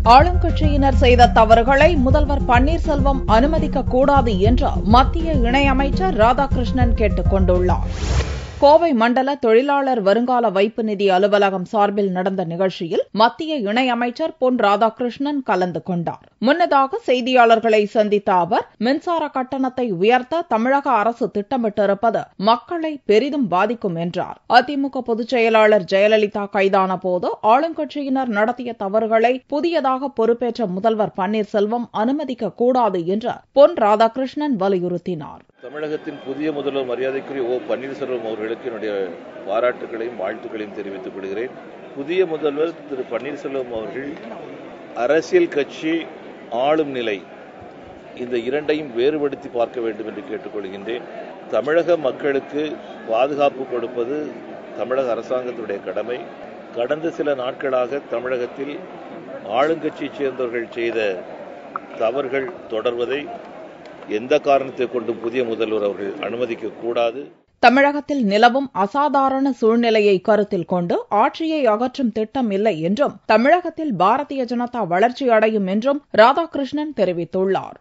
ஆளுங்கட்சியினர் செய்த தவறுகளை முதல்வர் பன்னீர்செல்வம் அனுமதிக்கக் கூடாது என்று மத்திய இணையமைச்சர் ராதாகிருஷ்ணன் கேட்டுக் கொண்டுள்ளார். கோவை மண்டல தொழிலாளர் வருங்கால வைப்பு நிதி அலுவலகம் சார்பில் நடந்த நிகழ்ச்சியில் மத்திய இணையமைச்சர் பொன் ராதாகிருஷ்ணன் கலந்து கொண்டார். முன்னதாக செய்தியாளர்களை சந்தித்த அவர், மின்சார கட்டணத்தை உயர்த்த தமிழக அரசு திட்டமிட்டிருப்பது மக்களை பெரிதும் பாதிக்கும் என்றார். அதிமுக பொதுச் செயலாளர் ஜெயலலிதா கைதான போது ஆளுங்கட்சியினர் நடத்திய தவறுகளை புதியதாக பொறுப்பேற்ற முதல்வர் பன்னீர்செல்வம் அனுமதிக்கக் கூடாது என்று பொன் ராதாகிருஷ்ணன் வலியுறுத்தினார். தமிழகத்தின் புதிய முதல்வர் மரியாதைக்குரிய ஓ பன்னீர்செல்வம் அவர்களுக்கு என்னுடைய பாராட்டுகளையும் வாழ்த்துக்களையும் தெரிவித்துக் கொள்கிறேன். புதிய முதல்வர் திரு பன்னீர்செல்வம் அவர்கள் அரசியல் கட்சி, ஆளும் நிலை, இந்த இரண்டையும் வேறுபடுத்தி பார்க்க வேண்டும் என்று கேட்டுக்கொள்கின்றேன். தமிழக மக்களுக்கு பாதுகாப்பு கொடுப்பது தமிழக அரசாங்கத்துடைய கடமை. கடந்த சில நாட்களாக தமிழகத்தில் ஆளுங்கட்சியைச் சேர்ந்தவர்கள் செய்த தவறுகள் தொடர்வதை எந்த காரணத்தை கொண்டும் புதிய முதல்வர் அவர்கள் அனுமதிக்கக் கூடாது. தமிழகத்தில் நிலவும் அசாதாரண சூழ்நிலையை கருத்தில் கொண்டு ஆட்சியை அகற்றும் திட்டம் இல்லை என்றும் தமிழகத்தில் பாரதிய ஜனதா வளர்ச்சி அடையும் என்றும் ராதாகிருஷ்ணன் தெரிவித்துள்ளார்.